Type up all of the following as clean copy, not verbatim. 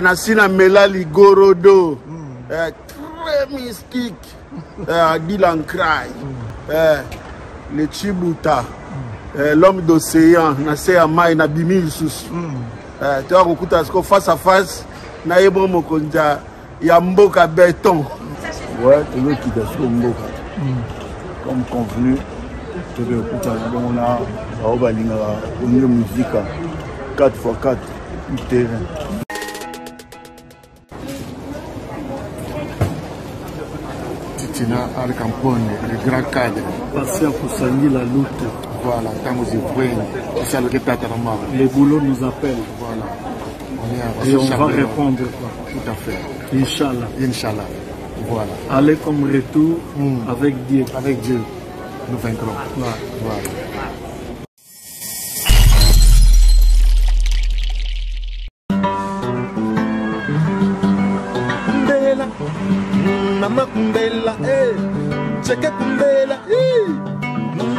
Nasina Melali Gorodo, très mystique, Dylan Cry, le Chibuta, l'homme d'océan, Nassé Amai, Nabimi Sus. Tu as beaucoup de face à face, Naïbo Mokonja, Yamboka Béton. Ouais, tu veux quitter ce Mboka. Comme convenu, tu veux écouter on a une musique 4x4 du terrain. Titina Al Campone, le grand cadre. Patient pour soigner la lutte. Voilà, tant que vous voyez, c'est le répète à la mort. Les boulots nous appellent. Voilà. Et on va répondre. Tout à fait. Inch'Allah. Inch'Allah. Voilà. Aller comme retour avec Dieu. Avec Dieu, nous vaincrons. Voilà. Voilà. Mama Kumbela, Cheke Kumbela,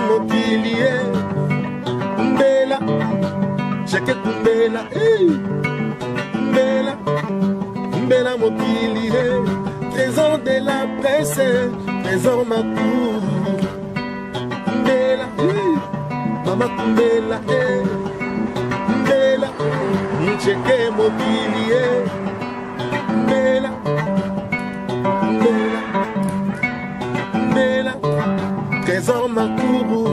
Mokili, Kumbela, Cheke Kumbela, Kumbela, Kumbela Mokili, trésor de la presse, trésor ma cour, Kumbela, Mama Kumbela, Kumbela, Cheke Mokili, Kumbela. Bella, trésor Makourou.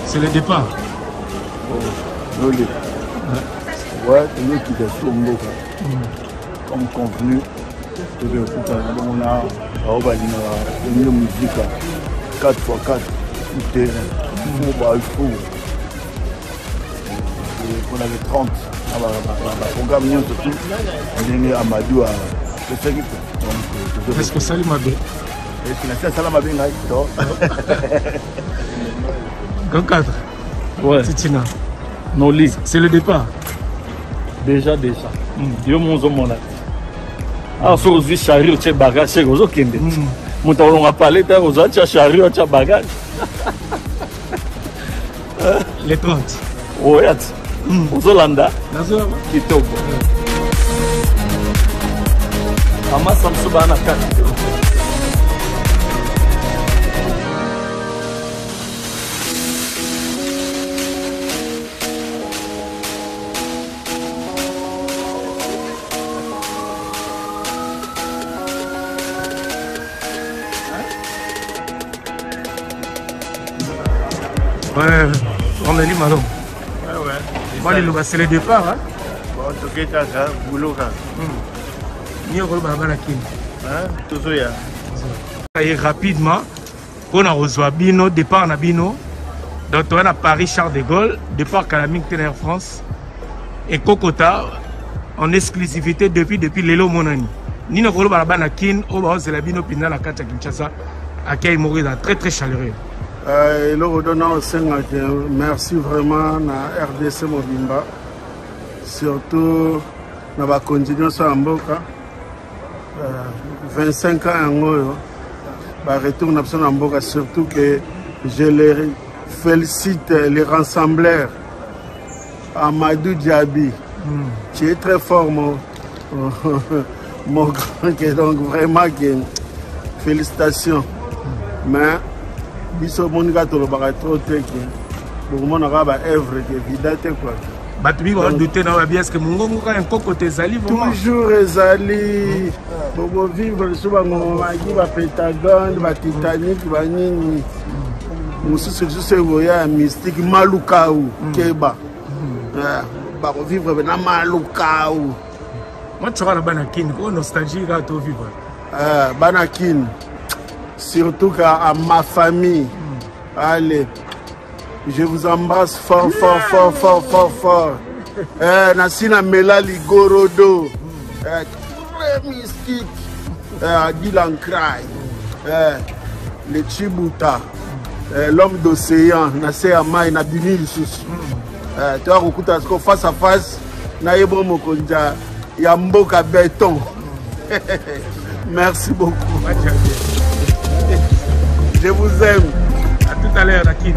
C'est le départ. Ouais, tu veux quitter ce Mboka. Comme convenu, tu veux écouter on a une musique 4x4 du terrain. On avait 30. On gagne surtout. On est Amadou à. Est-ce que ça lui m'a bien? Est-ce que ça m'a bien? Grand cadre. Ouais. Titina. Non, lise. C'est le départ. Déjà. Yo mon là. Ah, faut aussi charrier au bagage, c'est aux autres qui me disent. Mon temps on a parlé d'un aux autres charrier au bagage. Les 30. Ouais. Aux Hollanda. Qui tombent. Ama Samsubana 4. Ouais, on a dit Malon. Ouais. Moi, c'est le départ. Hein? Bon, tu sais, ça, boulot. Et rapidement, on a reçu Bino, départ à Bino. Donc, on a Paris Charles de Gaulle, départ Calaming Air France. Et Kokota, en exclusivité depuis Lelo Monani. Nino Kolo Barabana Kin, Oba Zelabino Pina, la Kacha Kinshasa, à Kay Morida, très très chaleureux. Et le redonnant au Sénat, merci vraiment à RDC Mobimba, surtout dans la continuation en Mboka. 25 ans en retour en Mboka, surtout que je les félicite, les rassembleurs, Amadou Diaby. Tu es très fort, mon grand, donc vraiment, félicitations. Mais, biso monika to lo baka trop teke pour mon arabe œuvre que vidate quoi bato bi badute na babi eske mongongo kaka nkoko te ezali toujours ezali bovivre liso bangomaki bapentagone batitanique banini mosusu lisusu evoya ya mystique malukau keba bakovivre na malukau motoka na bana kini ko nostalgie kaka tovivre bana kini surtout à ma famille allez. Je vous embrasse fort, fort, fort, fort, fort, fort. Nassina Melali Gorodo. Très mystique. Dylan Cry. Le Chibuta. L'homme d'océan. Nassé Amai, Nabini Lisusu. Tu vois, Rokuta, face à face, Naïbro Mokonja, Yamboka Béton. Merci beaucoup. Je vous aime. À tout à l'heure, Nakin.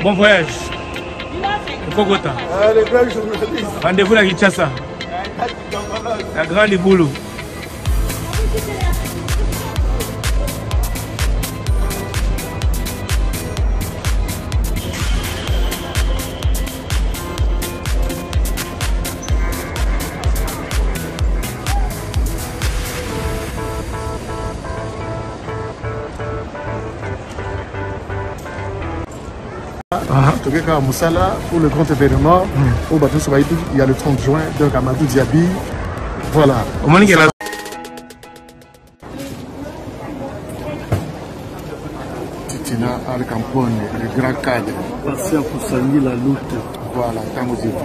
Bon voyage. Kokota. Les grands journalistes. Rendez-vous à Kinshasa. La grande boulot. Tokeka Moussala pour le grand événement au bateau Sobaïtou, il y a le 30 juin, donc à Amadou Diaby. Voilà. Titina Al Campone, le grand cadre. Patient pour soigner la lutte. Voilà, quand vous êtes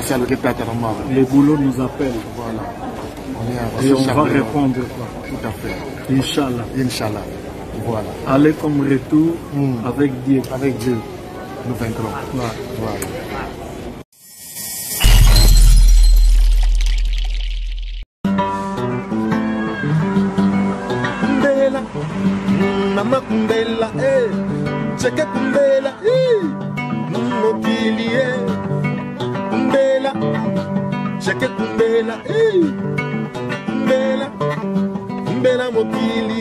c'est le département. Les boulots nous appellent. Voilà. Et on va répondre. Tout à fait. Inch'Allah. Inch'Allah. Voilà. Aller comme retour avec Dieu. Avec Dieu. Nous vaincrons. Voilà. Kumbela, mama kumbela, cheke kumbela, mokili, kumbela, cheke kumbela, kumbela, kumbela mokili,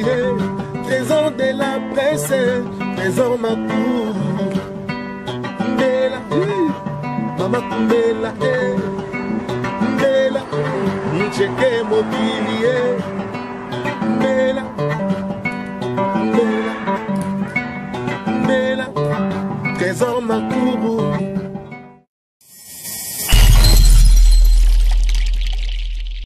trésor de la presse, trésor ma cour. Mama kumbela, kumbela, cheke mokili, kumbela, kumbela, kumbela, trésor ma cour.